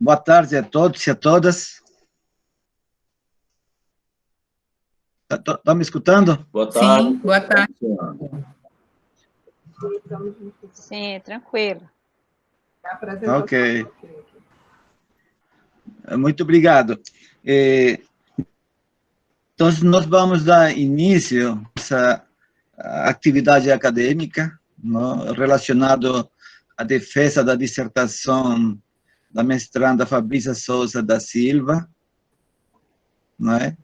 Boa tarde a todos e a todas. Estão me escutando? Boa tarde. Sim, boa tarde. Sim, tranquilo. Ok. Muito obrigado. Então, nós vamos dar início a essa atividade acadêmica, não, relacionado à defesa da dissertação da mestranda Fabrícia Souza da Silva, não é?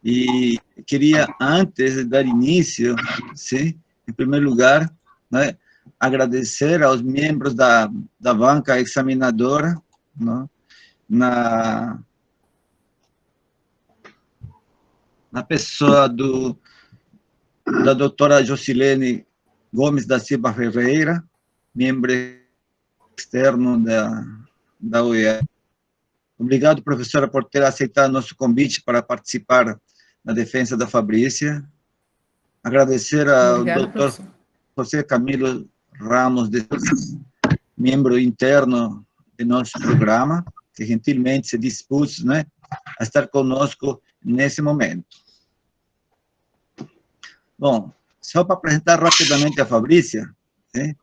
E queria, antes de dar início, sim, em primeiro lugar, né, agradecer aos membros da banca examinadora, não, na pessoa da doutora Jocilene Gomes da Silva Ferreira, membro externo da UEA. Obrigado, professora, por ter aceitado nosso convite para participar na defesa da Fabrícia. Agradecer ao doutor José Camilo Ramos, membro interno de nosso programa, que gentilmente se dispôs, né, a estar conosco nesse momento. Bom, só para apresentar rapidamente a Fabrícia, né?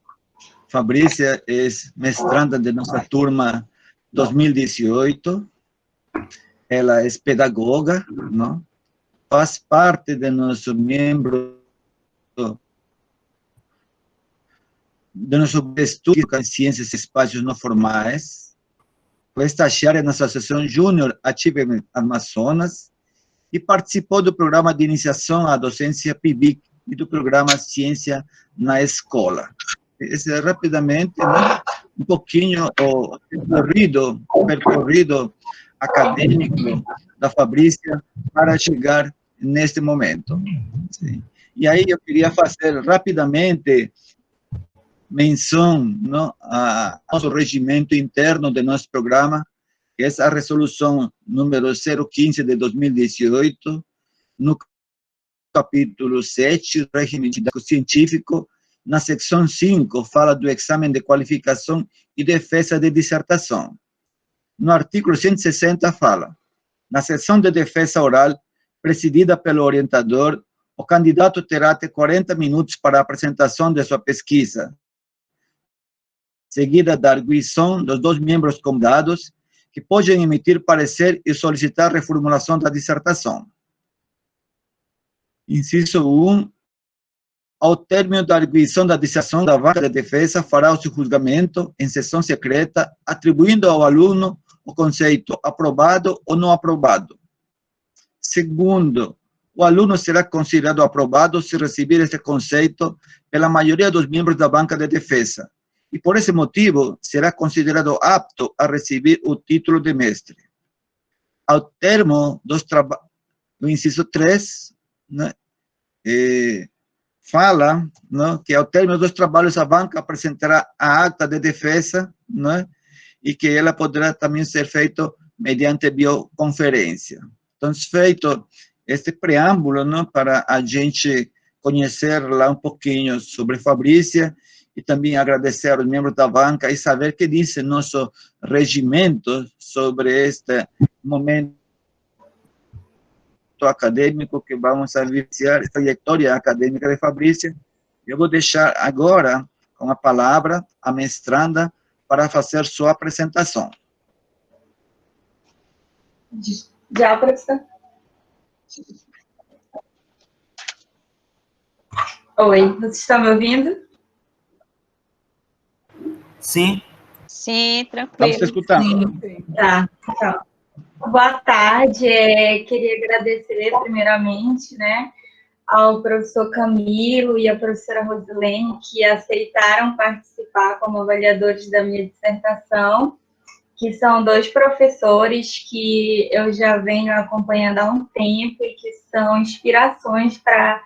Fabrícia é mestranda de nossa turma 2018, ela é pedagoga, não? Faz parte de nosso membro, de nosso estudo em ciências e espaços não formais, foi estagiária na Associação Júnior Achievement Amazonas e participou do programa de iniciação à docência PIBIC e do programa Ciência na Escola. Esse é rapidamente, né, um pouquinho o percorrido acadêmico da Fabrícia para chegar neste momento. Sim. E aí eu queria fazer rapidamente menção, não, ao nosso regimento interno do nosso programa, que é a resolução número 015 de 2018, no capítulo 7, regime científico, na secção 5, fala do exame de qualificação e defesa de dissertação. No artigo 160 fala, na sessão de defesa oral, presidida pelo orientador, o candidato terá até 40 minutos para a apresentação de sua pesquisa, seguida da arguição dos dois membros convidados, que podem emitir parecer e solicitar reformulação da dissertação. Inciso 1. Ao término da arguição da dissertação, da vara de defesa fará o seu julgamento em sessão secreta, atribuindo ao aluno o conceito aprovado ou não aprovado. Segundo, o aluno será considerado aprovado se receber esse conceito pela maioria dos membros da banca de defesa, e por esse motivo será considerado apto a receber o título de mestre. Ao termo dos trabalhos, no inciso 3, né, fala, né, que ao término dos trabalhos a banca apresentará a ata de defesa, né, e que ela poderá também ser feita mediante videoconferência. Então, feito este preâmbulo, né, para a gente conhecer lá um pouquinho sobre Fabrícia, e também agradecer aos membros da banca e saber o que diz nosso regimento sobre este momento acadêmico que vamos a iniciar, a trajetória acadêmica de Fabrícia. Eu vou deixar agora com a palavra a mestranda para fazer sua apresentação. Já, professor. Oi, você está me ouvindo? Sim. Sim, tranquilo. Estamos te escutando. Sim. Tá, então. Boa tarde, queria agradecer primeiramente, né, ao professor Camilo e à professora Rosilene, que aceitaram participar como avaliadores da minha dissertação, que são dois professores que eu já venho acompanhando há um tempo e que são inspirações para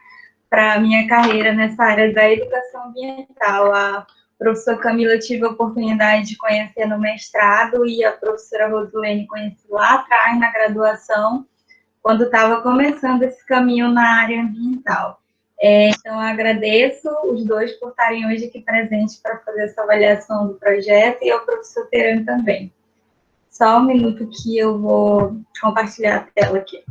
a minha carreira nessa área da educação ambiental. A professora Camila eu tive a oportunidade de conhecer no mestrado e a professora Rosilene conheci lá atrás na graduação, quando estava começando esse caminho na área ambiental. Então, eu agradeço os dois por estarem hoje aqui presentes para fazer essa avaliação do projeto e ao professor Terano também. Só um minuto que eu vou compartilhar a tela aqui.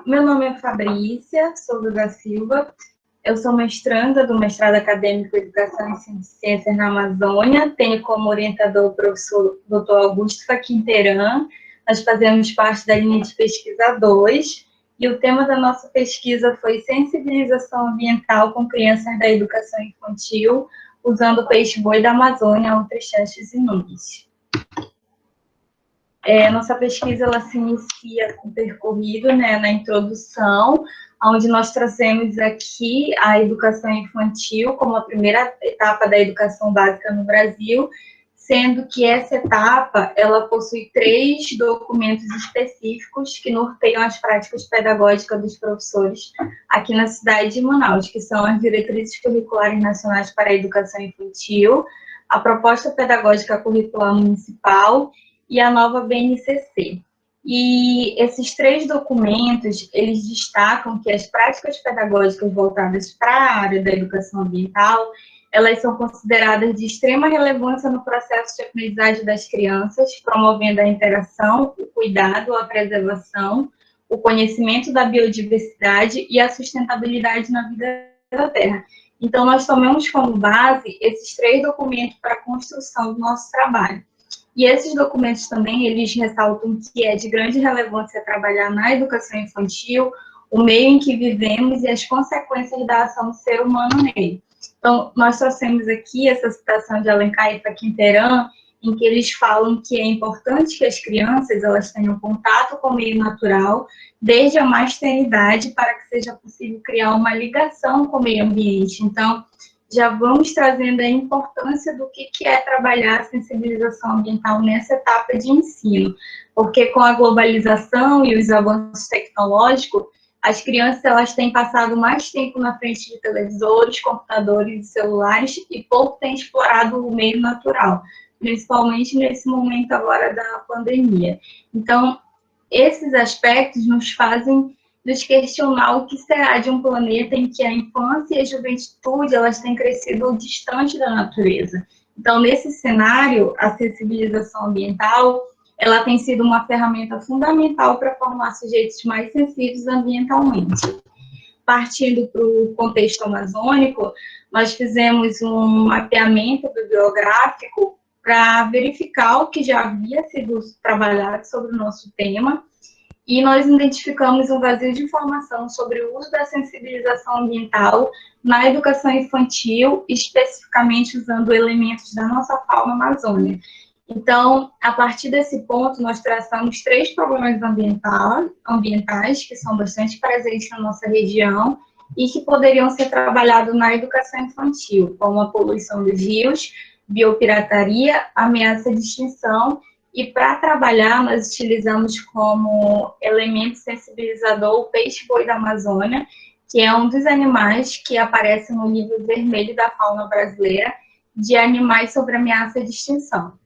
Meu nome é Fabrícia Souza da Silva, eu sou mestranda do mestrado acadêmico em Educação e Ciências na Amazônia, tenho como orientador o professor Dr. Augusto Faquinteran, nós fazemos parte da linha de pesquisa 2, e o tema da nossa pesquisa foi sensibilização ambiental com crianças da educação infantil, usando o peixe-boi da Amazônia, Ultrachestes e Nunes. Nossa pesquisa ela se inicia com percorrido, né, na introdução, onde nós trazemos aqui a educação infantil como a primeira etapa da educação básica no Brasil, sendo que essa etapa ela possui 3 documentos específicos que norteiam as práticas pedagógicas dos professores aqui na cidade de Manaus, que são as Diretrizes Curriculares Nacionais para a Educação Infantil, a Proposta Pedagógica Curricular Municipal e a nova BNCC. E esses 3 documentos, eles destacam que as práticas pedagógicas voltadas para a área da educação ambiental, elas são consideradas de extrema relevância no processo de aprendizagem das crianças, promovendo a interação, o cuidado, a preservação, o conhecimento da biodiversidade e a sustentabilidade na vida da Terra. Então, nós tomamos como base esses 3 documentos para a construção do nosso trabalho. E esses documentos também, eles ressaltam que é de grande relevância trabalhar na educação infantil, o meio em que vivemos e as consequências da ação do ser humano nele. Então, nós trouxemos aqui essa citação de Alencar e Faquinteran, em que eles falam que é importante que as crianças elas tenham contato com o meio natural desde a mais tenra idade para que seja possível criar uma ligação com o meio ambiente. Então, já vamos trazendo a importância do que é trabalhar a sensibilização ambiental nessa etapa de ensino, porque com a globalização e os avanços tecnológicos, as crianças elas têm passado mais tempo na frente de televisores, computadores e celulares e pouco têm explorado o meio natural, principalmente nesse momento agora da pandemia. Então, esses aspectos nos fazem nos questionar o que será de um planeta em que a infância e a juventude elas têm crescido distante da natureza. Então, nesse cenário, a sensibilização ambiental ela tem sido uma ferramenta fundamental para formar sujeitos mais sensíveis ambientalmente. Partindo para o contexto amazônico, nós fizemos um mapeamento bibliográfico para verificar o que já havia sido trabalhado sobre o nosso tema, e nós identificamos um vazio de informação sobre o uso da sensibilização ambiental na educação infantil, especificamente usando elementos da nossa fauna amazônica. Então, a partir desse ponto, nós traçamos 3 problemas ambientais que são bastante presentes na nossa região e que poderiam ser trabalhados na educação infantil, como a poluição dos rios, biopirataria, ameaça de extinção. E para trabalhar, nós utilizamos como elemento sensibilizador o peixe-boi da Amazônia, que é um dos animais que aparece no livro vermelho da fauna brasileira de animais sobre ameaça de extinção.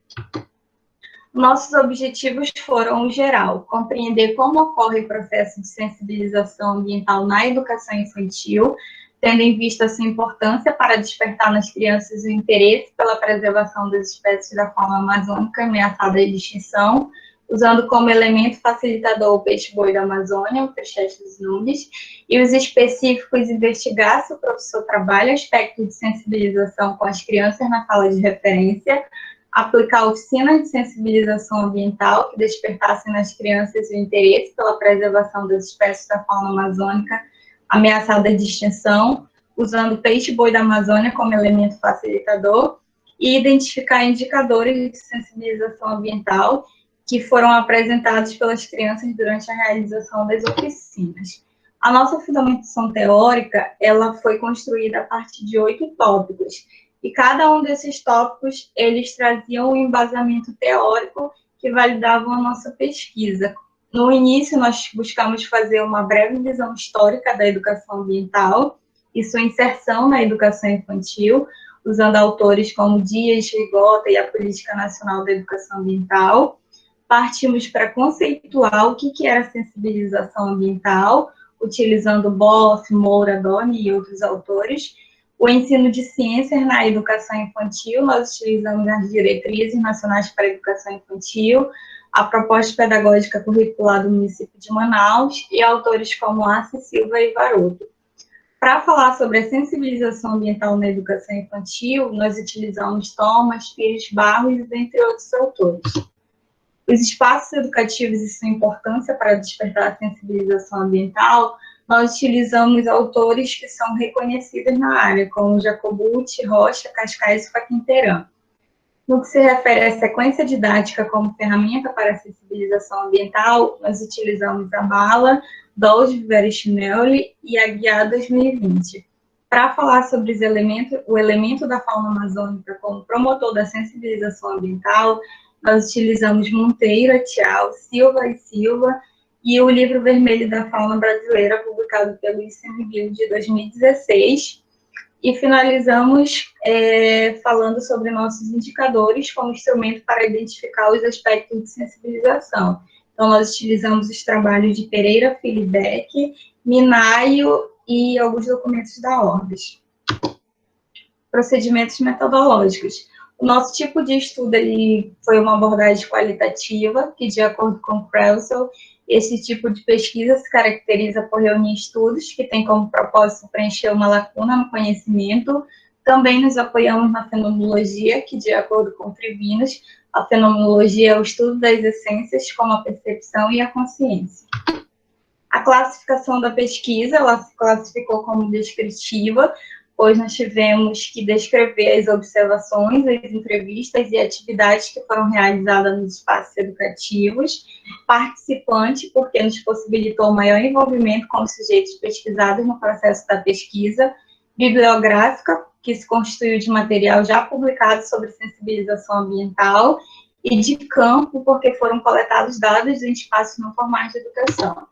Nossos objetivos foram, em geral, compreender como ocorre o processo de sensibilização ambiental na educação infantil, tendo em vista a sua importância para despertar nas crianças o interesse pela preservação das espécies da fauna amazônica ameaçadas de extinção, usando como elemento facilitador o peixe-boi da Amazônia, o Ultrachestes nunes, e os específicos investigar se o professor trabalha aspectos de sensibilização com as crianças na sala de referência, aplicar oficinas de sensibilização ambiental que despertassem nas crianças o interesse pela preservação das espécies da fauna amazônica ameaçada de extinção, usando o peixe-boi da Amazônia como elemento facilitador, e identificar indicadores de sensibilização ambiental que foram apresentados pelas crianças durante a realização das oficinas. A nossa fundamentação teórica, ela foi construída a partir de 8 tópicos, e cada um desses tópicos, eles traziam um embasamento teórico que validavam a nossa pesquisa. No início, nós buscamos fazer uma breve visão histórica da educação ambiental e sua inserção na educação infantil, usando autores como Dias, Rigota e a Política Nacional da Educação Ambiental. Partimos para conceituar o que era sensibilização ambiental, utilizando Boff, Moura, Dorn e outros autores. O ensino de ciências na educação infantil, nós utilizamos as diretrizes nacionais para a educação infantil, a proposta pedagógica curricular do município de Manaus e autores como Arce, Silva e Varoto. Para falar sobre a sensibilização ambiental na educação infantil, nós utilizamos Thomas, Pires Barros, entre outros autores. Os espaços educativos e sua importância para despertar a sensibilização ambiental, nós utilizamos autores que são reconhecidos na área, como Jacobucci, Rocha, Cascais e Faquinteran. No que se refere à sequência didática como ferramenta para a sensibilização ambiental, nós utilizamos a Bala, Dolce Vericinelli e a Guiá 2020. Para falar sobre o elemento da fauna amazônica como promotor da sensibilização ambiental, nós utilizamos Monteiro, Tchau, Silva e Silva, e o Livro Vermelho da Fauna Brasileira, publicado pelo ICMBio de 2016. E finalizamos falando sobre nossos indicadores como instrumento para identificar os aspectos de sensibilização. Então, nós utilizamos os trabalhos de Pereira, Filibeck, Minayo e alguns documentos da Orbis. Procedimentos metodológicos. O nosso tipo de estudo foi uma abordagem qualitativa, que, de acordo com Kraussel, esse tipo de pesquisa se caracteriza por reunir estudos que têm como propósito preencher uma lacuna no conhecimento. Também nos apoiamos na fenomenologia, que, de acordo com Trivinos, a fenomenologia é o estudo das essências, como a percepção e a consciência. A classificação da pesquisa, ela se classificou como descritiva, pois nós tivemos que descrever as observações, as entrevistas e atividades que foram realizadas nos espaços educativos. Participante, porque nos possibilitou maior envolvimento com os sujeitos pesquisados no processo da pesquisa. Bibliográfica, que se constituiu de material já publicado sobre sensibilização ambiental. E de campo, porque foram coletados dados em espaços não formais de educação.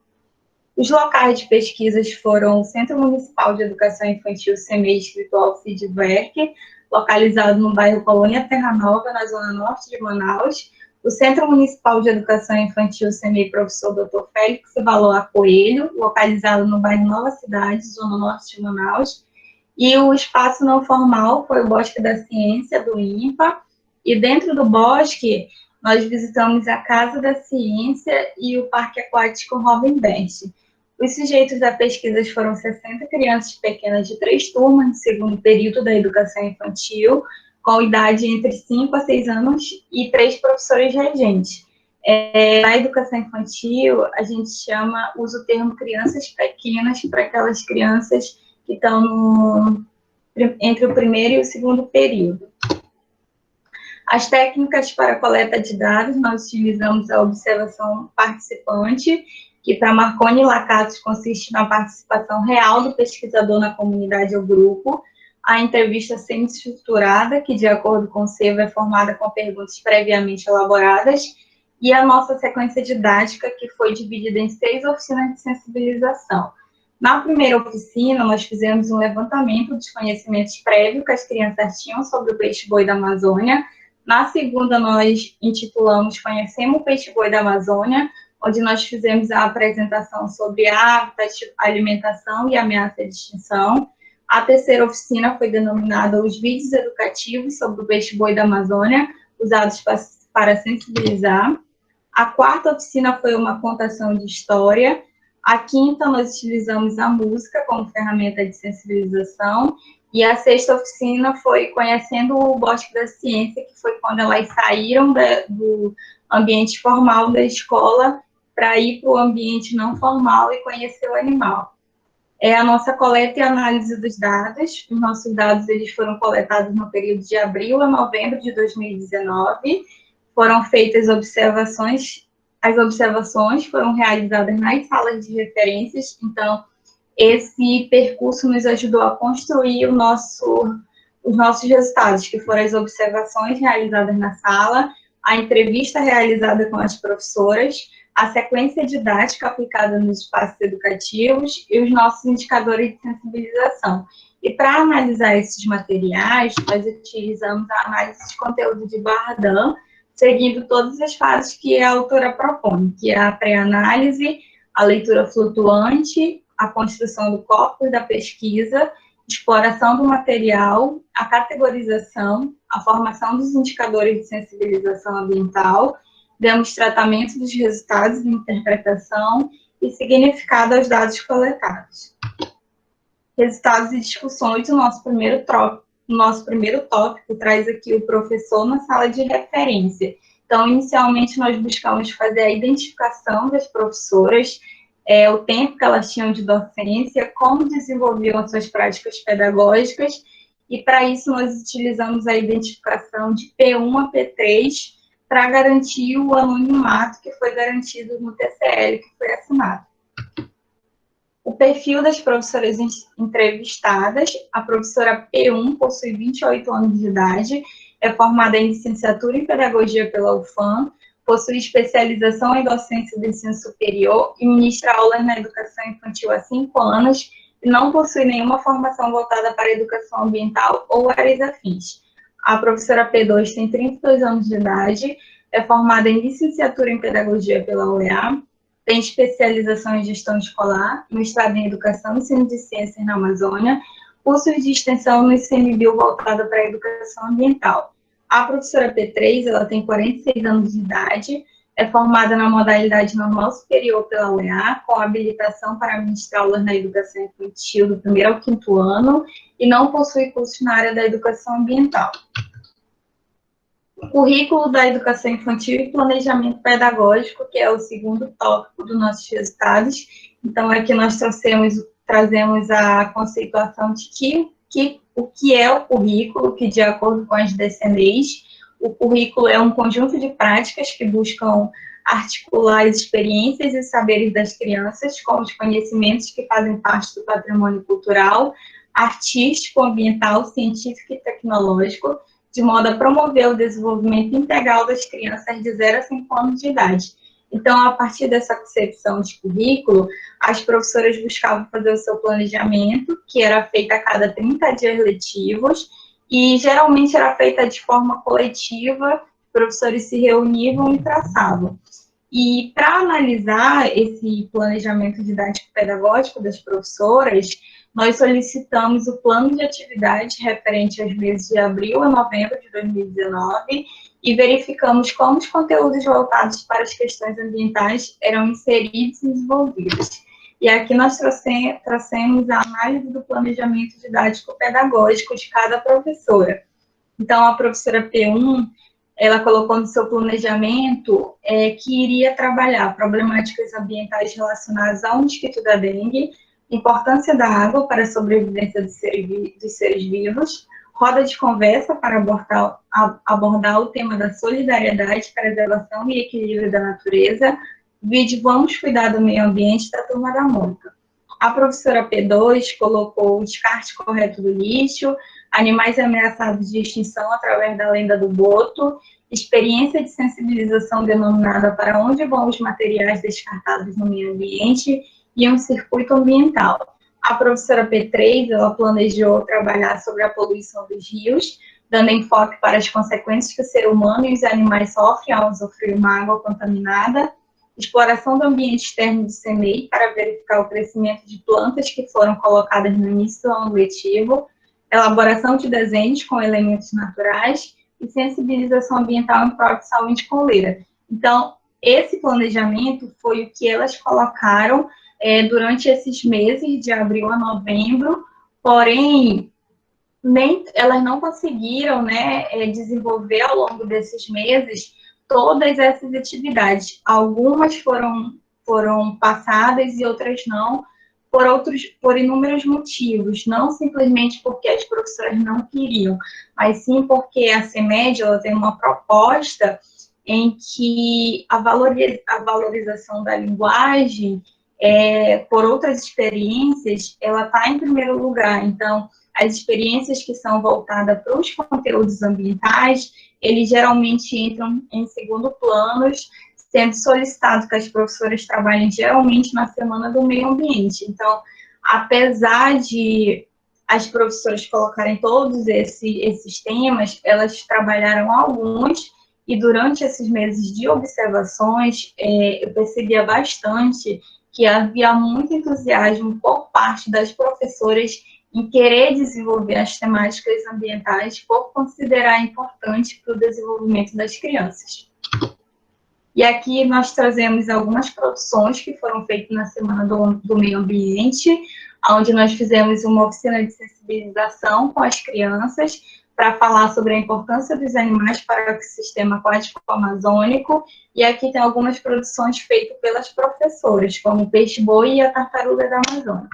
Os locais de pesquisas foram o Centro Municipal de Educação Infantil CEMEI Escrito Alcide Werck, localizado no bairro Colônia Terra Nova, na zona norte de Manaus, o Centro Municipal de Educação Infantil CEMEI Professor Dr. Félix Valoa Coelho, localizado no bairro Nova Cidade, zona norte de Manaus, e o espaço não formal foi o Bosque da Ciência, do INPA, e dentro do bosque nós visitamos a Casa da Ciência e o Parque Aquático Robin Best. Os sujeitos da pesquisa foram 60 crianças pequenas de 3 turmas, no segundo período da educação infantil, com idade entre 5 a 6 anos, e 3 professores regentes. Na educação infantil, a gente usa o termo crianças pequenas para aquelas crianças que estão entre o primeiro e o segundo período. As técnicas para a coleta de dados, nós utilizamos a observação participante, que para Marconi e Lacatos consiste na participação real do pesquisador na comunidade ou grupo, a entrevista semi-estruturada, que de acordo com o SEVA é formada com perguntas previamente elaboradas, e a nossa sequência didática, que foi dividida em 6 oficinas de sensibilização. Na primeira oficina, nós fizemos um levantamento dos conhecimentos prévios que as crianças tinham sobre o peixe-boi da Amazônia. Na segunda, nós intitulamos Conhecemos o Peixe-boi da Amazônia, onde nós fizemos a apresentação sobre hábitat, alimentação e ameaça de extinção. A terceira oficina foi denominada Os Vídeos Educativos sobre o Peixe-boi da Amazônia, usados para sensibilizar. A quarta oficina foi uma contação de história. A quinta, nós utilizamos a música como ferramenta de sensibilização. E a sexta oficina foi Conhecendo o Bosque da Ciência, que foi quando elas saíram do ambiente formal da escola para ir para o ambiente não formal e conhecer o animal. A nossa coleta e análise dos dados. Os nossos dados eles foram coletados no período de abril a novembro de 2019. Foram feitas observações. As observações foram realizadas nas salas de referências. Então, esse percurso nos ajudou a construir os nossos resultados, que foram as observações realizadas na sala, a entrevista realizada com as professoras, a sequência didática aplicada nos espaços educativos e os nossos indicadores de sensibilização. E para analisar esses materiais, nós utilizamos a análise de conteúdo de Bardan, seguindo todas as fases que a autora propõe, que é a pré-análise, a leitura flutuante, a construção do corpus da pesquisa, exploração do material, a categorização, a formação dos indicadores de sensibilização ambiental, demos tratamento dos resultados de interpretação e significado aos dados coletados. Resultados e discussões do nosso primeiro tópico traz aqui o professor na sala de referência. Então, inicialmente, nós buscamos fazer a identificação das professoras, o tempo que elas tinham de docência, como desenvolviam as suas práticas pedagógicas, e para isso nós utilizamos a identificação de P1 a P3 para garantir o anonimato que foi garantido no TCL, que foi assinado. O perfil das professoras entrevistadas: a professora P1 possui 28 anos de idade, é formada em licenciatura em pedagogia pela UFAM, possui especialização em docência do ensino superior e ministra aulas na educação infantil há 5 anos e não possui nenhuma formação voltada para a educação ambiental ou áreas afins. A professora P2 tem 32 anos de idade, é formada em licenciatura em pedagogia pela UEA, tem especialização em gestão escolar, mestrado em educação e ensino de ciências na Amazônia, cursos de extensão no ICMBio voltado para a educação ambiental. A professora P3, ela tem 46 anos de idade, é formada na modalidade normal superior pela UEA, com habilitação para ministrar aulas na educação infantil do 1º ao 5º ano, e não possui curso na área da educação ambiental. O currículo da educação infantil e planejamento pedagógico, que é o segundo tópico dos nossos resultados. Então, aqui nós trazemos a conceituação de o que é o currículo, que de acordo com as DCNEs, o currículo é um conjunto de práticas que buscam articular as experiências e saberes das crianças com os conhecimentos que fazem parte do patrimônio cultural, artístico, ambiental, científico e tecnológico, de modo a promover o desenvolvimento integral das crianças de 0 a 5 anos de idade. Então, a partir dessa concepção de currículo, as professoras buscavam fazer o seu planejamento, que era feito a cada 30 dias letivos, e geralmente era feita de forma coletiva, os professores se reuniam e traçavam. E para analisar esse planejamento didático-pedagógico das professoras, nós solicitamos o plano de atividade referente aos meses de abril a novembro de 2019 e verificamos como os conteúdos voltados para as questões ambientais eram inseridos e desenvolvidos. E aqui nós trouxemos a análise do planejamento didático-pedagógico de cada professora. Então, a professora P1, ela colocou no seu planejamento que iria trabalhar problemáticas ambientais relacionadas ao mosquito da dengue, importância da água para a sobrevivência dos seres vivos, roda de conversa para abordar o tema da solidariedade, preservação e equilíbrio da natureza, vídeo Vamos Cuidar do Meio Ambiente da Turma da Mônica. A professora P2 colocou o descarte correto do lixo, animais ameaçados de extinção através da lenda do boto, experiência de sensibilização denominada Para Onde Vão os Materiais Descartados no Meio Ambiente, e um circuito ambiental. A professora P3, ela planejou trabalhar sobre a poluição dos rios, dando enfoque para as consequências que o ser humano e os animais sofrem ao usufruir uma água contaminada, exploração do ambiente externo do CEMEI para verificar o crescimento de plantas que foram colocadas no início do ano letivo, elaboração de desenhos com elementos naturais e sensibilização ambiental em prol de saúde coleira. Então, esse planejamento foi o que elas colocaram durante esses meses, de abril a novembro, porém, elas não conseguiram desenvolver ao longo desses meses todas essas atividades. Algumas foram passadas e outras não, por inúmeros motivos, não simplesmente porque as professoras não queriam, mas sim porque a CEMED ela tem uma proposta em que a valorização da linguagem por outras experiências, ela está em primeiro lugar. Então, as experiências que são voltadas para os conteúdos ambientais, eles geralmente entram em segundo plano, sendo solicitado que as professoras trabalhem geralmente na Semana do Meio Ambiente. Então, apesar de as professoras colocarem todos esses temas, elas trabalharam alguns, e durante esses meses de observações, eu percebia bastante que havia muito entusiasmo por parte das professoras em querer desenvolver as temáticas ambientais por considerar importante para o desenvolvimento das crianças. E aqui nós trazemos algumas produções que foram feitas na Semana do Meio Ambiente, onde nós fizemos uma oficina de sensibilização com as crianças para falar sobre a importância dos animais para o ecossistema aquático amazônico, e aqui tem algumas produções feitas pelas professoras, como o peixe-boi e a tartaruga da Amazônia.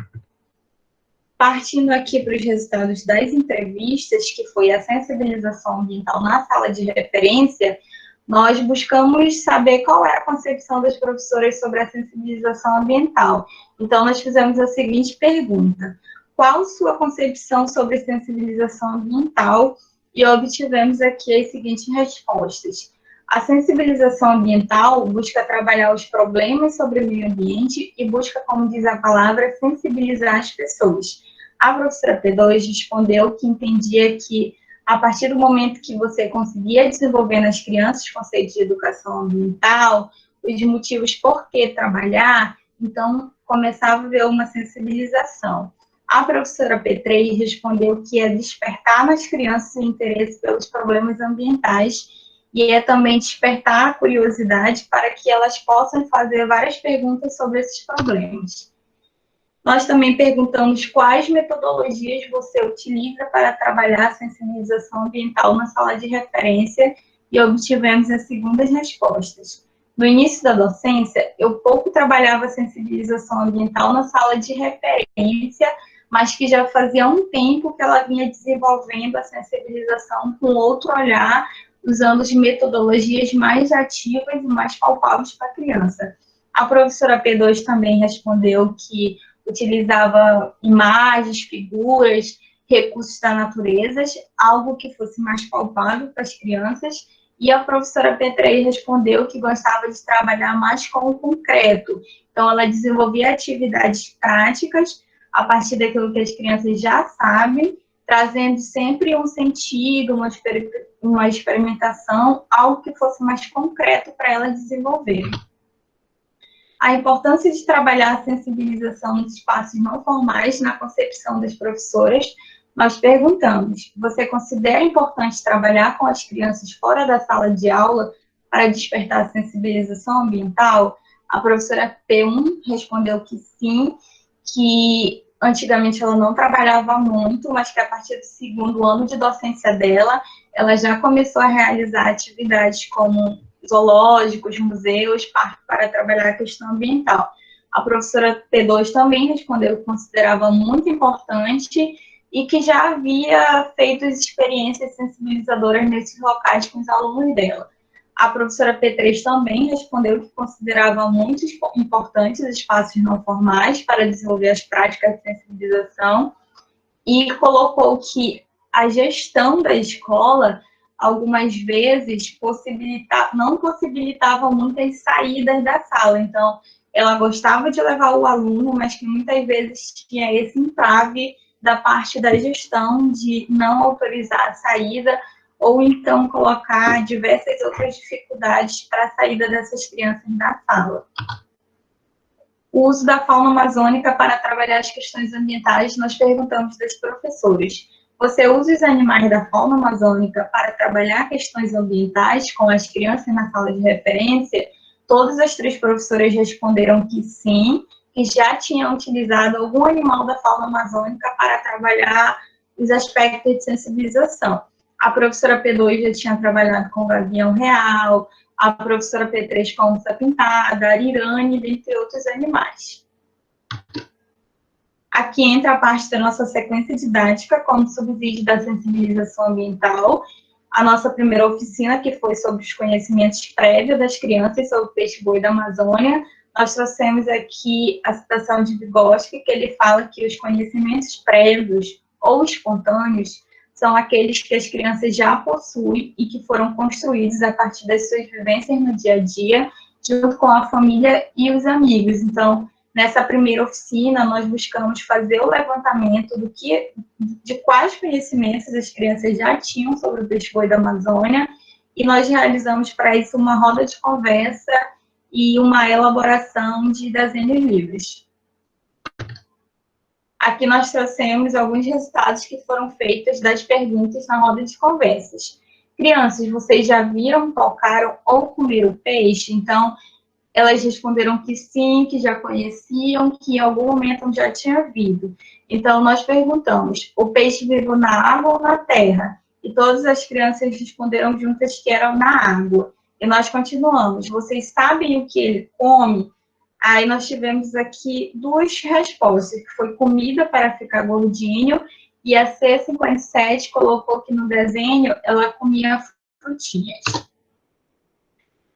Partindo aqui para os resultados das entrevistas, que foi a sensibilização ambiental na sala de referência, nós buscamos saber qual é a concepção das professoras sobre a sensibilização ambiental. Então, nós fizemos a seguinte pergunta: qual sua concepção sobre sensibilização ambiental? E obtivemos aqui as seguintes respostas. A sensibilização ambiental busca trabalhar os problemas sobre o meio ambiente e busca, como diz a palavra, sensibilizar as pessoas. A professora P2 respondeu que entendia que, a partir do momento que você conseguia desenvolver nas crianças conceitos de educação ambiental, os motivos por que trabalhar, então começava a haver uma sensibilização. A professora P3 respondeu que é despertar nas crianças o interesse pelos problemas ambientais e é também despertar a curiosidade para que elas possam fazer várias perguntas sobre esses problemas. Nós também perguntamos quais metodologias você utiliza para trabalhar a sensibilização ambiental na sala de referência e obtivemos as seguintes respostas. No início da docência, eu pouco trabalhava a sensibilização ambiental na sala de referência, mas que já fazia um tempo que ela vinha desenvolvendo a sensibilização com outro olhar, usando as metodologias mais ativas e mais palpáveis para a criança. A professora P2 também respondeu que utilizava imagens, figuras, recursos da natureza, algo que fosse mais palpável para as crianças, e a professora P3 respondeu que gostava de trabalhar mais com o concreto. Então, ela desenvolvia atividades práticas a partir daquilo que as crianças já sabem, trazendo sempre um sentido, uma experimentação, algo que fosse mais concreto para elas desenvolverem. A importância de trabalhar a sensibilização nos espaços não formais na concepção das professoras, nós perguntamos: você considera importante trabalhar com as crianças fora da sala de aula para despertar a sensibilização ambiental? A professora P1 respondeu que sim, que antigamente ela não trabalhava muito, mas que a partir do segundo ano de docência dela, ela já começou a realizar atividades como zoológicos, museus, parques para trabalhar a questão ambiental. A professora P2 também respondeu que considerava muito importante e que já havia feito experiências sensibilizadoras nesses locais com os alunos dela. A professora P3 também respondeu que considerava muito importantes os espaços não formais para desenvolver as práticas de sensibilização e colocou que a gestão da escola algumas vezes não possibilitava muitas saídas da sala. Então, ela gostava de levar o aluno, mas que muitas vezes tinha esse entrave da parte da gestão de não autorizar a saída ou então colocar diversas outras dificuldades para a saída dessas crianças da sala. O uso da fauna amazônica para trabalhar as questões ambientais, nós perguntamos das professoras: você usa os animais da fauna amazônica para trabalhar questões ambientais com as crianças na sala de referência? Todas as 3 professoras responderam que sim, que já tinham utilizado algum animal da fauna amazônica para trabalhar os aspectos de sensibilização. A professora P2 já tinha trabalhado com o gavião real, a professora P3 com a onça pintada, a arirane, dentre outros animais. Aqui entra a parte da nossa sequência didática como subsídio da sensibilização ambiental. A nossa primeira oficina, que foi sobre os conhecimentos prévios das crianças sobre o peixe-boi da Amazônia, nós trouxemos aqui a citação de Vygotsky, que ele fala que os conhecimentos prévios ou espontâneos são aqueles que as crianças já possuem e que foram construídos a partir das suas vivências no dia a dia, junto com a família e os amigos. Então, Nessa primeira oficina, nós buscamos fazer o levantamento de quais conhecimentos as crianças já tinham sobre o peixe-boi da Amazônia, e nós realizamos para isso uma roda de conversa e uma elaboração de desenhos livres. Aqui nós trouxemos alguns resultados que foram feitos das perguntas na roda de conversas. Crianças, vocês já viram, tocaram ou comeram peixe? Então, elas responderam que sim, que já conheciam, que em algum momento já tinha visto. Então, nós perguntamos, o peixe vive na água ou na terra? E todas as crianças responderam juntas que eram na água. E nós continuamos, vocês sabem o que ele come? Aí nós tivemos aqui duas respostas, que foi comida para ficar gordinho, e a C57 colocou que no desenho ela comia frutinhas.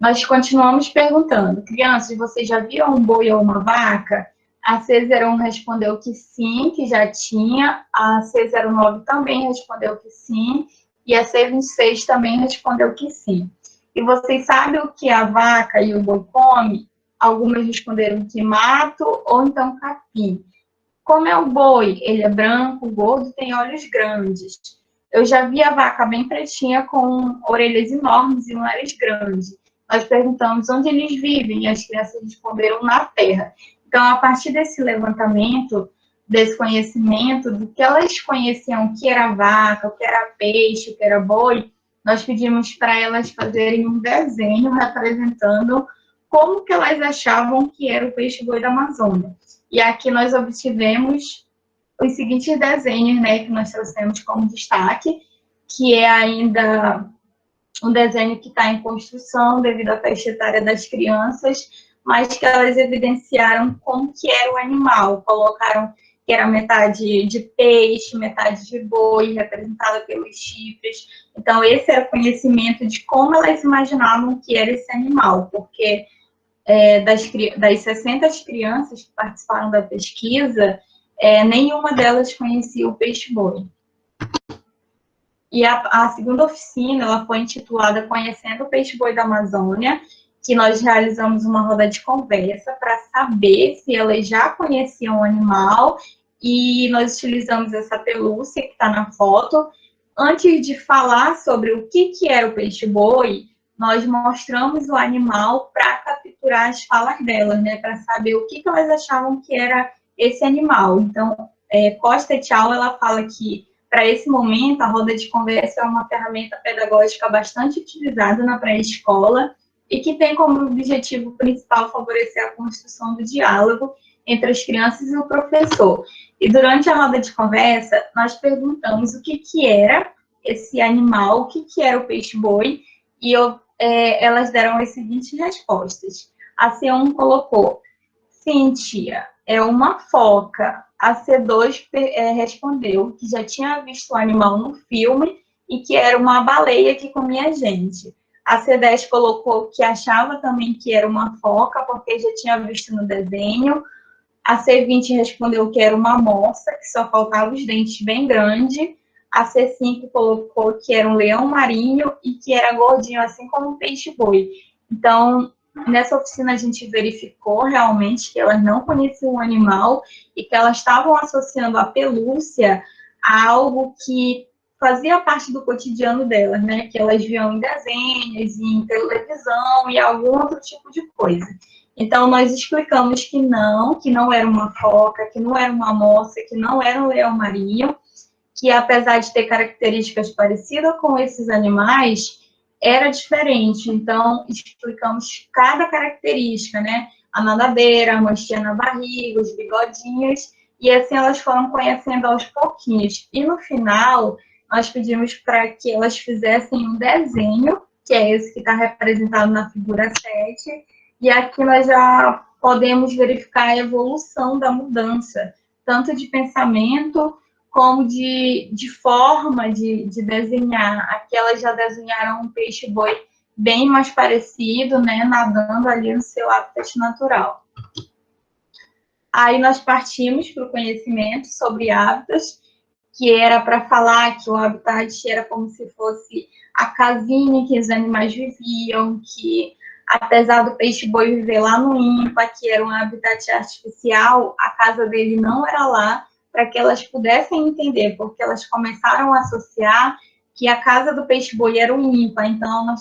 Nós continuamos perguntando, crianças, vocês já viram um boi ou uma vaca? A C01 respondeu que sim, que já tinha. A C09 também respondeu que sim. E a C26 também respondeu que sim. E vocês sabem o que a vaca e o boi comem? Algumas responderam que mato ou então capim. Como é o boi? Ele é branco, gordo, tem olhos grandes. Eu já vi a vaca bem pretinha com orelhas enormes e um nariz grande. Nós perguntamos onde eles vivem e as crianças responderam na terra. Então, a partir desse levantamento, desse conhecimento, do que elas conheciam, o que era vaca, o que era peixe, o que era boi, nós pedimos para elas fazerem um desenho representando como que elas achavam que era o peixe-boi da Amazônia. E aqui nós obtivemos os seguintes desenhos, né, que nós trouxemos como destaque, que é ainda um desenho que está em construção devido à faixa etária das crianças, mas que elas evidenciaram como que era o animal, colocaram que era metade de peixe, metade de boi, representada pelos chifres. Então, esse era o conhecimento de como elas imaginavam que era esse animal, porque das 60 crianças que participaram da pesquisa, nenhuma delas conhecia o peixe-boi. E a segunda oficina, ela foi intitulada Conhecendo o Peixe-Boi da Amazônia, que nós realizamos uma roda de conversa para saber se elas já conheciam o animal, e nós utilizamos essa pelúcia que está na foto. Antes de falar sobre o que era o peixe-boi, nós mostramos o animal para capturar as falas delas, né, para saber o que elas achavam que era esse animal. Então, Costa Tchau, ela fala que, para esse momento, a roda de conversa é uma ferramenta pedagógica bastante utilizada na pré-escola e que tem como objetivo principal favorecer a construção do diálogo entre as crianças e o professor. E durante a roda de conversa, nós perguntamos o que era esse animal, o que era o peixe-boi, e elas deram as seguintes respostas. A C1 colocou, sim, tia, é uma foca. A C2 respondeu que já tinha visto o animal no filme e que era uma baleia que comia gente. A C10 colocou que achava também que era uma foca, porque já tinha visto no desenho. A C20 respondeu que era uma morsa, que só faltava os dentes bem grandes. A C5 colocou que era um leão marinho e que era gordinho, assim como um peixe-boi. Então, nessa oficina a gente verificou realmente que elas não conheciam o animal e que elas estavam associando a pelúcia a algo que fazia parte do cotidiano delas, né? Que elas viam em desenhos, em televisão e algum outro tipo de coisa. Então, nós explicamos que não era uma foca, que não era uma morsa, que não era um leão marinho, que apesar de ter características parecidas com esses animais, era diferente. Então, explicamos cada característica, né? A nadadeira, a manchinha na barriga, os bigodinhos, e assim elas foram conhecendo aos pouquinhos. E no final, nós pedimos para que elas fizessem um desenho, que é esse que está representado na figura 7, e aqui nós já podemos verificar a evolução da mudança, tanto de pensamento como de forma de desenhar. Aqui elas já desenharam um peixe-boi bem mais parecido, né, nadando ali no seu habitat natural. Aí nós partimos para o conhecimento sobre hábitats, que era para falar que o habitat era como se fosse a casinha em que os animais viviam, que Apesar do peixe-boi viver lá no INPA, que era um habitat artificial, a casa dele não era lá, para que elas pudessem entender, porque elas começaram a associar que a casa do peixe-boi era o INPA. Então, nós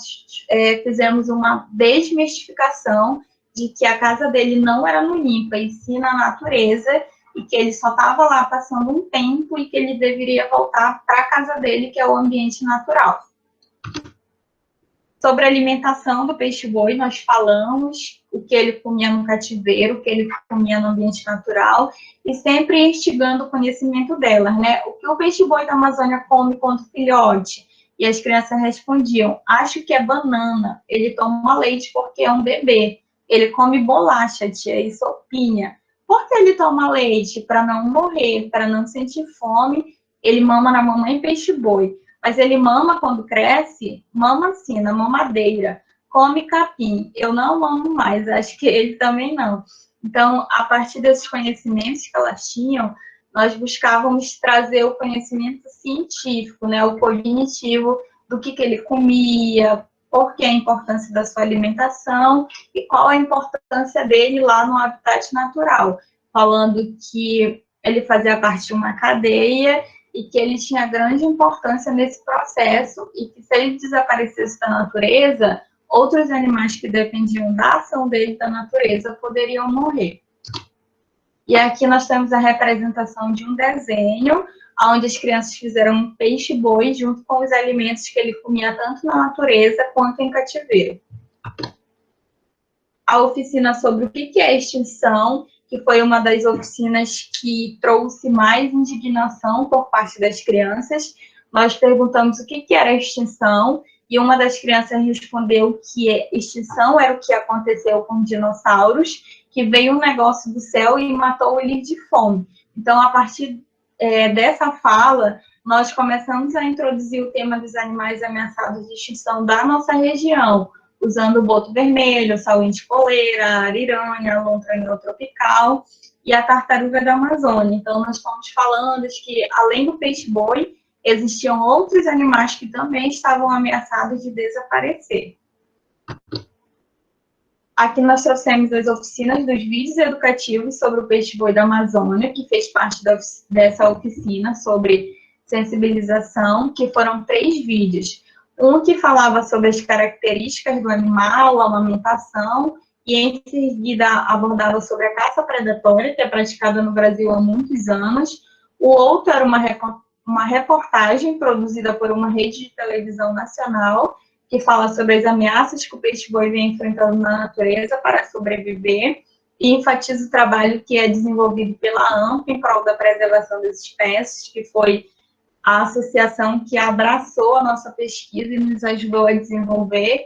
fizemos uma desmistificação de que a casa dele não era no INPA, e sim na natureza, e que ele só estava lá passando um tempo e que ele deveria voltar para a casa dele, que é o ambiente natural. Sobre a alimentação do peixe-boi, nós falamos o que ele comia no cativeiro, o que ele comia no ambiente natural, e sempre instigando o conhecimento delas, né? O que o peixe-boi da Amazônia come quando filhote? E as crianças respondiam, acho que é banana, ele toma leite porque é um bebê, ele come bolacha, tia, e sopinha. Por que ele toma leite? Para não morrer, para não sentir fome, ele mama na mamãe peixe-boi. Mas ele mama quando cresce, mama assim, na mamadeira, come capim. Eu não amo mais, acho que ele também não. Então, a partir desses conhecimentos que elas tinham, nós buscávamos trazer o conhecimento científico, né, o cognitivo do que ele comia, por que a importância da sua alimentação e qual a importância dele lá no habitat natural, falando que ele fazia parte de uma cadeia e que ele tinha grande importância nesse processo e que se ele desaparecesse da natureza, outros animais que dependiam da ação dele da natureza poderiam morrer. E aqui nós temos a representação de um desenho, onde as crianças fizeram um peixe-boi junto com os alimentos que ele comia tanto na natureza quanto em cativeiro. A oficina sobre o que é extinção, que foi uma das oficinas que trouxe mais indignação por parte das crianças. Nós perguntamos o que era extinção, e uma das crianças respondeu que extinção era o que aconteceu com dinossauros, que veio um negócio do céu e matou ele de fome. Então, a partir dessa fala, nós começamos a introduzir o tema dos animais ameaçados de extinção da nossa região, usando o boto vermelho, saúde-coleira, ariranha, lontra neotropical e a tartaruga da Amazônia. Então, nós estamos falando de que, além do peixe-boi, existiam outros animais que também estavam ameaçados de desaparecer. Aqui nós trouxemos as oficinas dos vídeos educativos sobre o peixe-boi da Amazônia, que fez parte dessa oficina sobre sensibilização, que foram 3 vídeos. Um que falava sobre as características do animal, a amamentação, e em seguida abordava sobre a caça predatória, que é praticada no Brasil há muitos anos. O outro era uma reportagem produzida por uma rede de televisão nacional, que fala sobre as ameaças que o peixe-boi vem enfrentando na natureza para sobreviver, e enfatiza o trabalho que é desenvolvido pela AMP em prol da preservação das espécies, que foi a associação que abraçou a nossa pesquisa e nos ajudou a desenvolver.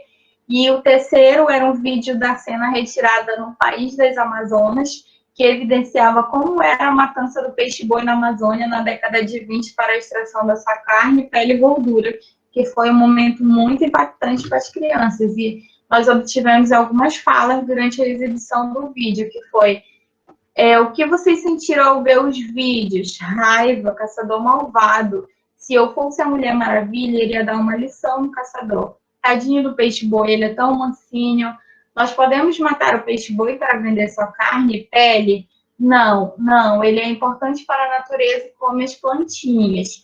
E o terceiro era um vídeo da cena retirada no País das Amazonas, que evidenciava como era a matança do peixe-boi na Amazônia na década de 20 para a extração da sua carne, pele e gordura, que foi um momento muito impactante para as crianças. E nós obtivemos algumas falas durante a exibição do vídeo, que foi: o que vocês sentiram ao ver os vídeos? Raiva, caçador malvado. Se eu fosse a Mulher Maravilha, iria dar uma lição no caçador. Tadinho do peixe-boi, ele é tão mansinho. Nós podemos matar o peixe-boi para vender sua carne e pele? Não, não, ele é importante para a natureza e come as plantinhas.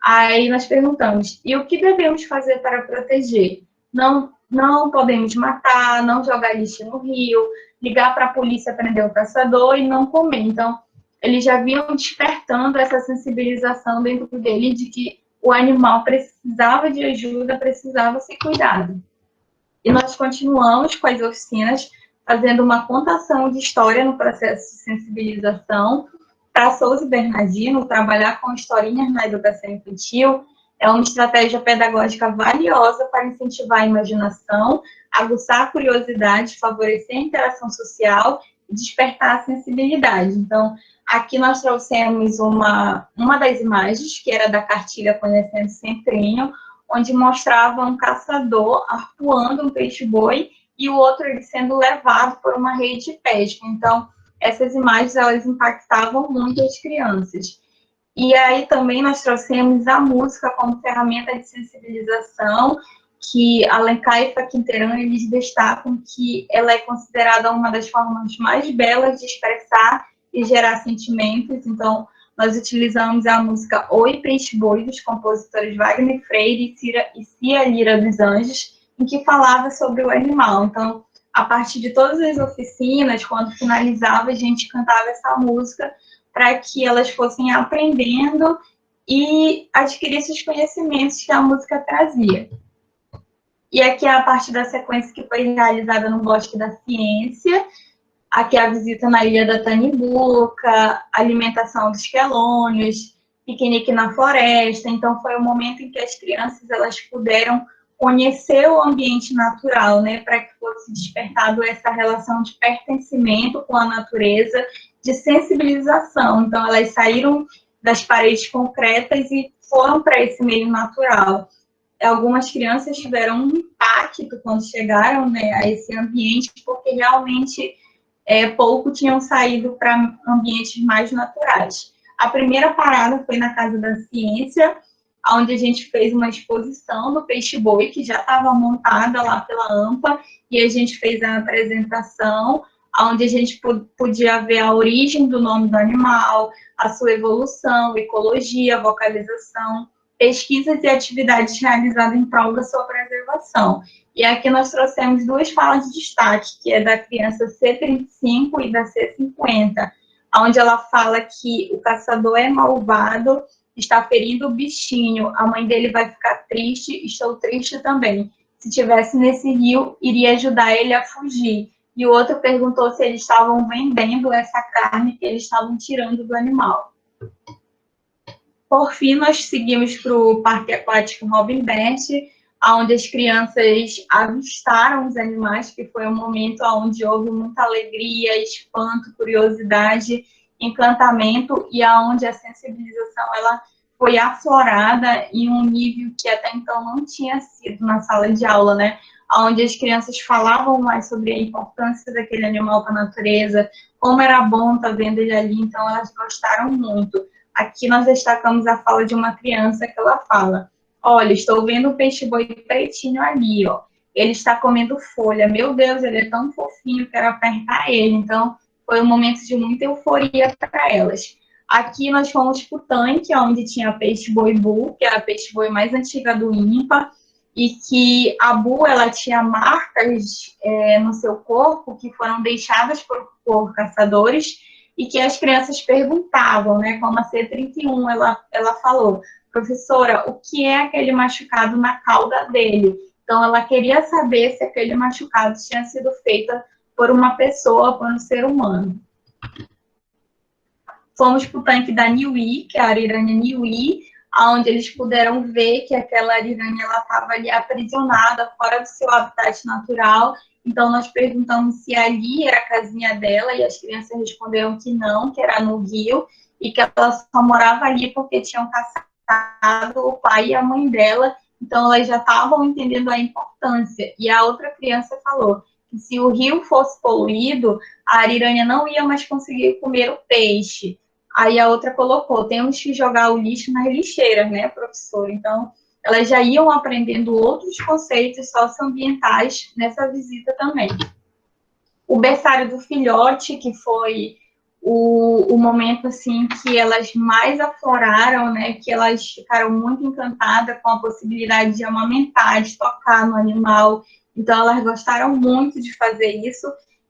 Aí nós perguntamos, e o que devemos fazer para proteger? Não podemos matar, não jogar lixo no rio, ligar para a polícia prender o caçador e não comer. Então, eles já vinham despertando essa sensibilização dentro dele de que o animal precisava de ajuda, precisava ser cuidado. E nós continuamos com as oficinas, fazendo uma contação de história no processo de sensibilização. Para Souza e Bernardino, trabalhar com historinhas na educação infantil é uma estratégia pedagógica valiosa para incentivar a imaginação, aguçar a curiosidade, favorecer a interação social e despertar a sensibilidade. Então, aqui nós trouxemos uma das imagens, que era da cartilha Conhecendo Centrinho, onde mostrava um caçador arpoando um peixe-boi e o outro ele sendo levado por uma rede de pesca. Então, essas imagens, elas impactavam muito as crianças. E aí também nós trouxemos a música como ferramenta de sensibilização, que Alencar e Facquinteran, eles destacam que ela é considerada uma das formas mais belas de expressar e gerar sentimentos. Então, nós utilizamos a música Oi, Peixe Boi, dos compositores Wagner Freire e Cia Lira dos Anjos, em que falava sobre o animal. Então, a partir de todas as oficinas, quando finalizava, a gente cantava essa música para que elas fossem aprendendo e adquirissem os conhecimentos que a música trazia. E aqui é a parte da sequência que foi realizada no Bosque da Ciência. Aqui é a visita na Ilha da Tanibuca, alimentação dos quelônios, piquenique na floresta. Então, foi o momento em que as crianças elas puderam conhecer o ambiente natural, né, para que fosse despertado essa relação de pertencimento com a natureza, de sensibilização. Então, elas saíram das paredes concretas e foram para esse meio natural. Algumas crianças tiveram um impacto quando chegaram, né, a esse ambiente, porque realmente pouco tinham saído para ambientes mais naturais. A primeira parada foi na Casa da Ciência, onde a gente fez uma exposição do peixe-boi, que já estava montada lá pela AMPA, e a gente fez a apresentação, onde a gente podia ver a origem do nome do animal, a sua evolução, ecologia, vocalização, pesquisas e atividades realizadas em prol da sua preservação. E aqui nós trouxemos duas falas de destaque, que é da criança C35 e da C50, onde ela fala que o caçador é malvado, está ferindo o bichinho, a mãe dele vai ficar triste, estou triste também. Se tivesse nesse rio, iria ajudar ele a fugir. E o outro perguntou se eles estavam vendendo essa carne que eles estavam tirando do animal. Por fim, nós seguimos para o Parque Aquático Robin Bert, onde as crianças avistaram os animais, que foi um momento onde houve muita alegria, espanto, curiosidade, encantamento, e aonde a sensibilização ela foi aflorada em um nível que até então não tinha sido na sala de aula, né? Onde as crianças falavam mais sobre a importância daquele animal para a natureza, como era bom estar vendo ele ali, então elas gostaram muito. Aqui nós destacamos a fala de uma criança que ela fala: olha, estou vendo o peixe-boi pretinho ali, ó. Ele está comendo folha. Meu Deus, ele é tão fofinho, quero apertar ele. Então, foi um momento de muita euforia para elas. Aqui nós fomos para o tanque, onde tinha a peixe-boi Bu, que é a peixe-boi mais antiga do INPA, e que a Bu, ela tinha marcas no seu corpo que foram deixadas por caçadores, e que as crianças perguntavam, né? Como a C31, ela falou: professora, o que é aquele machucado na cauda dele? Então, ela queria saber se aquele machucado tinha sido feito por uma pessoa, por um ser humano. Fomos para o tanque da Niuí, que é a ariranha Niuí, onde eles puderam ver que aquela ariranha estava ali aprisionada, fora do seu habitat natural. Então, nós perguntamos se ali era a casinha dela, e as crianças responderam que não, que era no rio, e que ela só morava ali porque tinham caçado o pai e a mãe dela, então elas já estavam entendendo a importância. E a outra criança falou que se o rio fosse poluído, a ariranha não ia mais conseguir comer o peixe. Aí a outra colocou: temos que jogar o lixo nas lixeiras, né, professor? Então, elas já iam aprendendo outros conceitos socioambientais nessa visita também. O berçário do filhote, que foi o momento assim que elas mais afloraram, né, que elas ficaram muito encantadas com a possibilidade de amamentar, de tocar no animal. Então, elas gostaram muito de fazer isso,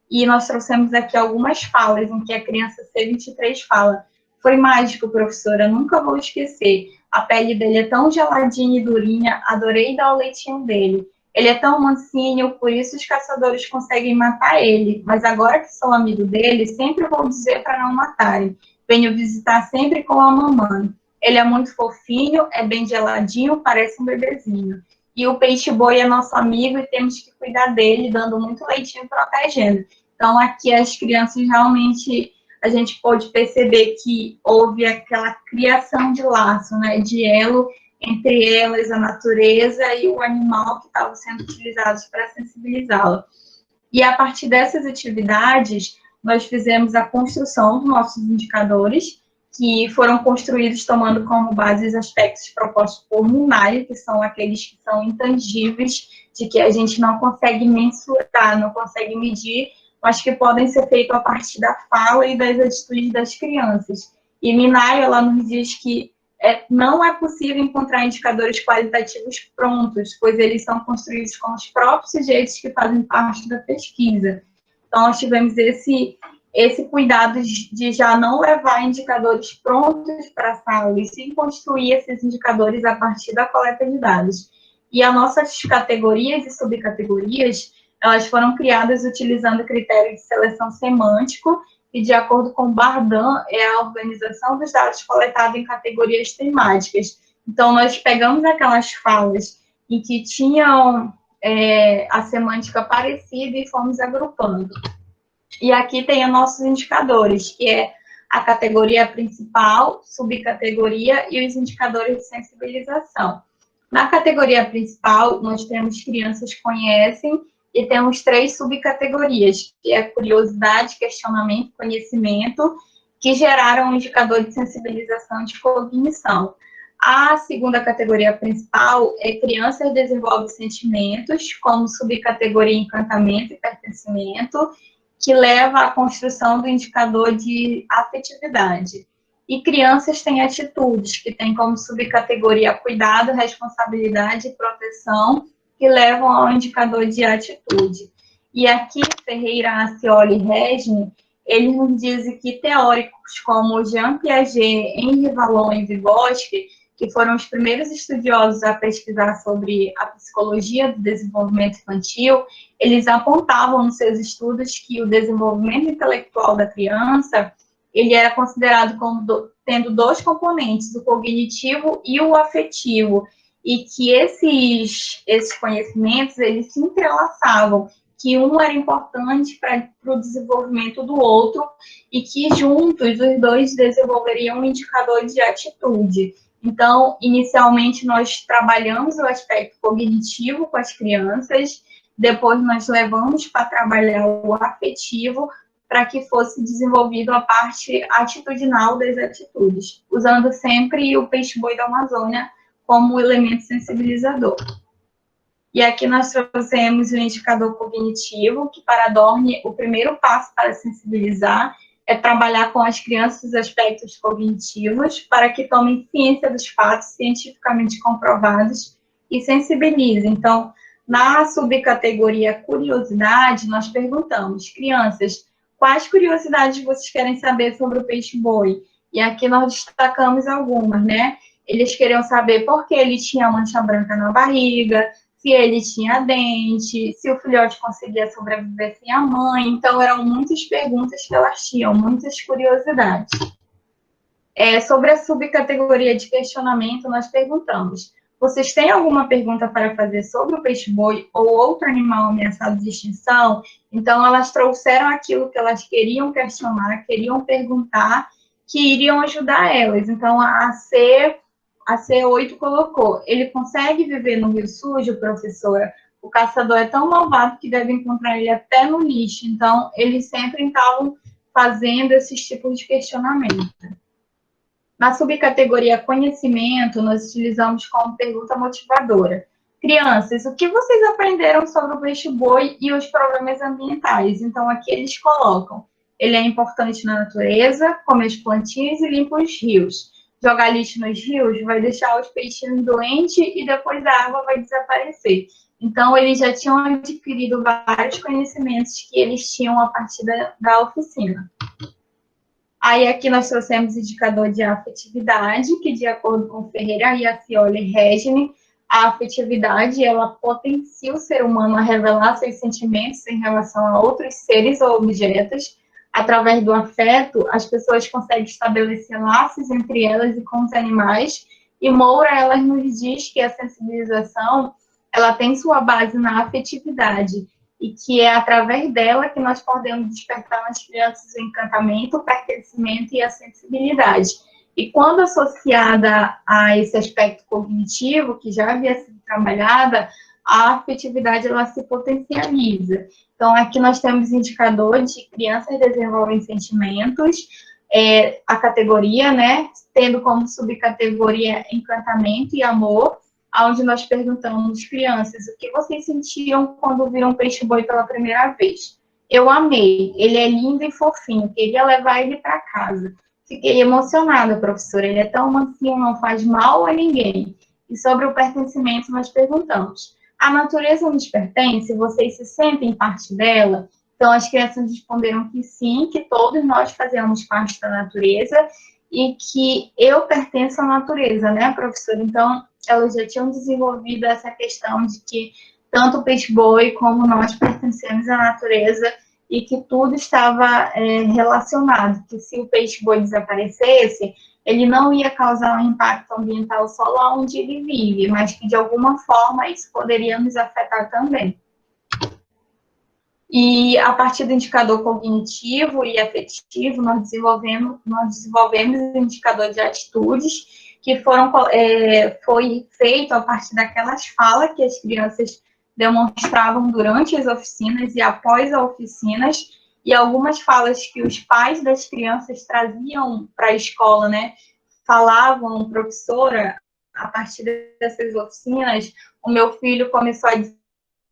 e nós trouxemos aqui algumas falas, em que a criança C23 fala: foi mágico, professora, nunca vou esquecer. A pele dele é tão geladinha e durinha, adorei dar o leitinho dele. Ele é tão mansinho, por isso os caçadores conseguem matar ele. Mas agora que sou amigo dele, sempre vou dizer para não matarem. Venho visitar sempre com a mamãe. Ele é muito fofinho, é bem geladinho, parece um bebezinho. E o peixe-boi é nosso amigo e temos que cuidar dele, dando muito leitinho e protegendo. Então, aqui as crianças realmente, a gente pôde perceber que houve aquela criação de laço, né, de elo entre elas, a natureza e o animal que estavam sendo utilizados para sensibilizá-la. E a partir dessas atividades, nós fizemos a construção dos nossos indicadores, que foram construídos tomando como base os aspectos propostos por Minari, que são aqueles que são intangíveis, de que a gente não consegue mensurar, não consegue medir, mas que podem ser feitos a partir da fala e das atitudes das crianças. E Minari, ela nos diz que não é possível encontrar indicadores qualitativos prontos, pois eles são construídos com os próprios sujeitos que fazem parte da pesquisa. Então, nós tivemos esse cuidado de já não levar indicadores prontos para a sala, e sim construir esses indicadores a partir da coleta de dados. E as nossas categorias e subcategorias, elas foram criadas utilizando critérios de seleção semântico, e de acordo com Bardan, é a organização dos dados coletados em categorias temáticas. Então, nós pegamos aquelas falas em que tinham a semântica parecida e fomos agrupando. E aqui tem os nossos indicadores, que é a categoria principal, subcategoria e os indicadores de sensibilização. Na categoria principal, nós temos crianças que conhecem e temos 3 subcategorias, que é curiosidade, questionamento, conhecimento, que geraram um indicador de sensibilização e de cognição. A segunda categoria principal é crianças desenvolvem sentimentos, como subcategoria encantamento e pertencimento, que leva à construção do indicador de afetividade. E crianças têm atitudes, que tem como subcategoria cuidado, responsabilidade e proteção, que levam ao indicador de atitude. E aqui, Ferreira, Acioli e Resni, eles nos dizem que teóricos como Jean Piaget, Henri Vallon e Vygotsky, que foram os primeiros estudiosos a pesquisar sobre a psicologia do desenvolvimento infantil, eles apontavam nos seus estudos que o desenvolvimento intelectual da criança, ele era considerado como tendo 2 componentes, o cognitivo e o afetivo, e que esses conhecimentos, eles se entrelaçavam, que um era importante para o desenvolvimento do outro, e que juntos os 2 desenvolveriam um indicador de atitude. Então, inicialmente, nós trabalhamos o aspecto cognitivo com as crianças, depois nós levamos para trabalhar o afetivo, para que fosse desenvolvido a parte atitudinal das atitudes, usando sempre o peixe-boi da Amazônia como elemento sensibilizador. E aqui nós trouxemos o indicador cognitivo, que para Dorn, o primeiro passo para sensibilizar é trabalhar com as crianças os aspectos cognitivos para que tomem ciência dos fatos cientificamente comprovados e sensibilizem. Então, na subcategoria curiosidade, nós perguntamos, crianças, quais curiosidades vocês querem saber sobre o peixe-boi? E aqui nós destacamos algumas, né? Eles queriam saber por que ele tinha mancha branca na barriga, se ele tinha dente, se o filhote conseguia sobreviver sem a mãe. Então, eram muitas perguntas que elas tinham, muitas curiosidades. Sobre a subcategoria de questionamento, nós perguntamos, vocês têm alguma pergunta para fazer sobre o peixe-boi ou outro animal ameaçado de extinção? Então, elas trouxeram aquilo que elas queriam questionar, queriam perguntar, que iriam ajudar elas. Então, a C8 colocou, ele consegue viver no rio sujo, professora? O caçador é tão malvado que deve encontrar ele até no lixo. Então, eles sempre estavam fazendo esses tipos de questionamento. Na subcategoria conhecimento, nós utilizamos como pergunta motivadora. Crianças, o que vocês aprenderam sobre o peixe-boi e os problemas ambientais? Então, aqui eles colocam, ele é importante na natureza, come as plantinhas e limpa os rios. Jogar lixo nos rios vai deixar os peixinhos doentes e depois a água vai desaparecer. Então, eles já tinham adquirido vários conhecimentos que eles tinham a partir da oficina. Aí, aqui nós trouxemos o indicador de afetividade, que, de acordo com Ferreira e Acioli e Resni, a afetividade, ela potencia o ser humano a revelar seus sentimentos em relação a outros seres ou objetos. Através do afeto, as pessoas conseguem estabelecer laços entre elas e com os animais, e Moura, ela nos diz que a sensibilização, ela tem sua base na afetividade, e que é através dela que nós podemos despertar nas crianças o encantamento, o pertencimento e a sensibilidade. E quando associada a esse aspecto cognitivo, que já havia sido trabalhada, a afetividade, ela se potencializa. Então, aqui nós temos indicadores de crianças desenvolvem sentimentos, a categoria, né, tendo como subcategoria encantamento e amor, onde nós perguntamos, crianças, o que vocês sentiam quando viram um peixe-boi pela primeira vez? Eu amei, ele é lindo e fofinho, queria levar ele para casa. Fiquei emocionada, professora, ele é tão mansinho, não faz mal a ninguém. E sobre o pertencimento, nós perguntamos, a natureza nos pertence? Vocês se sentem parte dela? Então, as crianças responderam que sim, que todos nós fazemos parte da natureza e que eu pertenço à natureza, né, professora? Então, elas já tinham desenvolvido essa questão de que tanto o peixe-boi como nós pertencemos à natureza e que tudo estava relacionado, que se o peixe-boi desaparecesse, ele não ia causar um impacto ambiental só lá onde ele vive, mas que de alguma forma isso poderia nos afetar também. E a partir do indicador cognitivo e afetivo, nós desenvolvemos o indicador de atitudes, que foi feito a partir daquelas falas que as crianças demonstravam durante as oficinas e após as oficinas, e algumas falas que os pais das crianças traziam para a escola, né? Falavam, professora, a partir dessas oficinas, o meu filho começou a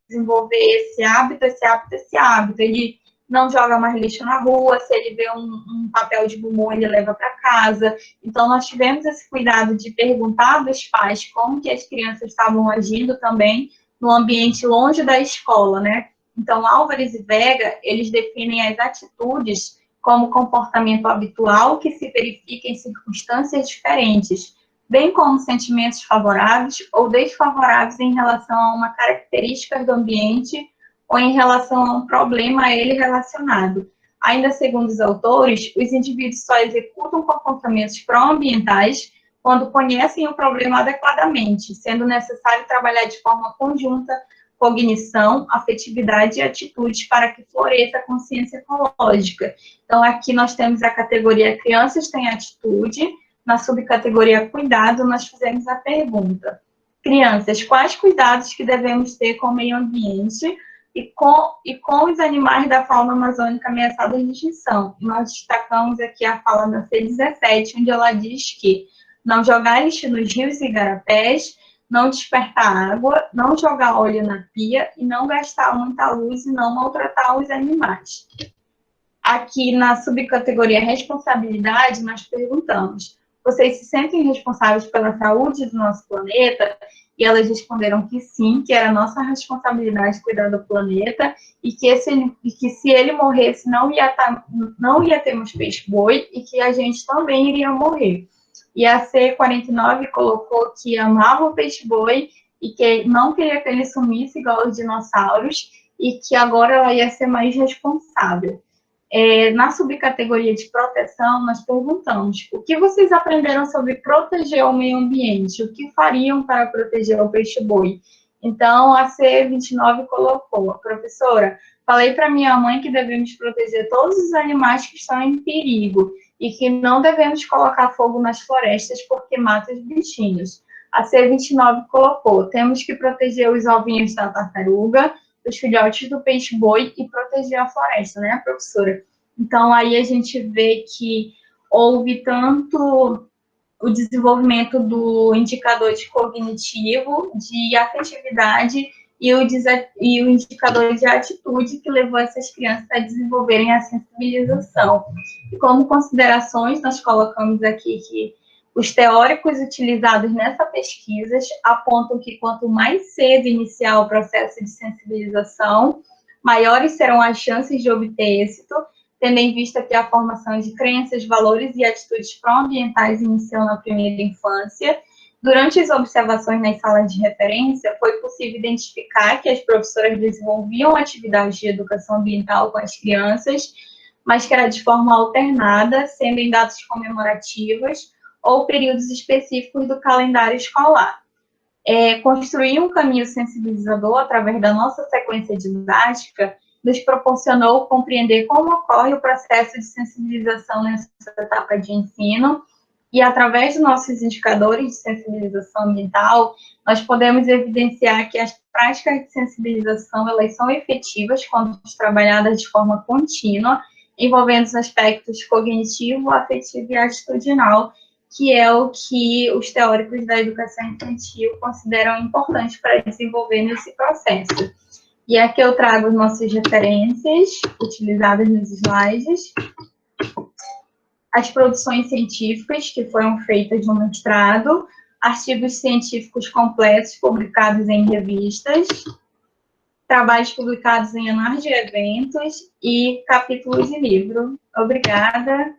desenvolver esse hábito. Ele não joga mais lixo na rua, se ele vê um papel de bumbum, ele leva para casa. Então, nós tivemos esse cuidado de perguntar dos pais como que as crianças estavam agindo também no ambiente longe da escola, né? Então, Álvares e Vega, eles definem as atitudes como comportamento habitual que se verifica em circunstâncias diferentes, bem como sentimentos favoráveis ou desfavoráveis em relação a uma característica do ambiente ou em relação a um problema a ele relacionado. Ainda segundo os autores, os indivíduos só executam comportamentos pró-ambientais quando conhecem o problema adequadamente, sendo necessário trabalhar de forma conjunta cognição, afetividade e atitudes para que floresça a consciência ecológica. Então, aqui nós temos a categoria crianças têm atitude. Na subcategoria cuidado, nós fizemos a pergunta: crianças, quais cuidados que devemos ter com o meio ambiente e com os animais da fauna amazônica ameaçados de extinção? Nós destacamos aqui a fala da C17, onde ela diz que não jogar lixo nos rios e igarapés, não despertar água, não jogar óleo na pia e não gastar muita luz e não maltratar os animais. Aqui na subcategoria responsabilidade, nós perguntamos: vocês se sentem responsáveis pela saúde do nosso planeta? E elas responderam que sim, que era nossa responsabilidade cuidar do planeta e que se ele morresse não ia termos peixe-boi e que a gente também iria morrer. E a C49 colocou que amava o peixe-boi e que não queria que ele sumisse igual os dinossauros e que agora ela ia ser mais responsável. Na subcategoria de proteção, nós perguntamos: o que vocês aprenderam sobre proteger o meio ambiente? O que fariam para proteger o peixe-boi? Então, a C29 colocou: professora, falei para minha mãe que devemos proteger todos os animais que estão em perigo e que não devemos colocar fogo nas florestas porque mata os bichinhos. A C29 colocou: temos que proteger os ovinhos da tartaruga, os filhotes do peixe-boi e proteger a floresta, né, professora? Então, aí a gente vê que houve tanto o desenvolvimento do indicador de cognitivo, de afetividade e o indicador de atitude que levou essas crianças a desenvolverem a sensibilização. E como considerações, nós colocamos aqui que os teóricos utilizados nessa pesquisa apontam que quanto mais cedo iniciar o processo de sensibilização, maiores serão as chances de obter êxito, tendo em vista que a formação de crenças, valores e atitudes pró-ambientais iniciam na primeira infância. Durante as observações nas salas de referência, foi possível identificar que as professoras desenvolviam atividades de educação ambiental com as crianças, mas que era de forma alternada, sendo em datas comemorativas ou períodos específicos do calendário escolar. Construir um caminho sensibilizador através da nossa sequência didática nos proporcionou compreender como ocorre o processo de sensibilização nessa etapa de ensino e, através dos nossos indicadores de sensibilização ambiental, nós podemos evidenciar que as práticas de sensibilização elas são efetivas quando trabalhadas de forma contínua envolvendo os aspectos cognitivo, afetivo e atitudinal, que é o que os teóricos da educação infantil consideram importante para desenvolver nesse processo. E aqui eu trago nossas referências, utilizadas nos slides, as produções científicas que foram feitas no mestrado, artigos científicos completos publicados em revistas, trabalhos publicados em anuários de eventos e capítulos de livro. Obrigada.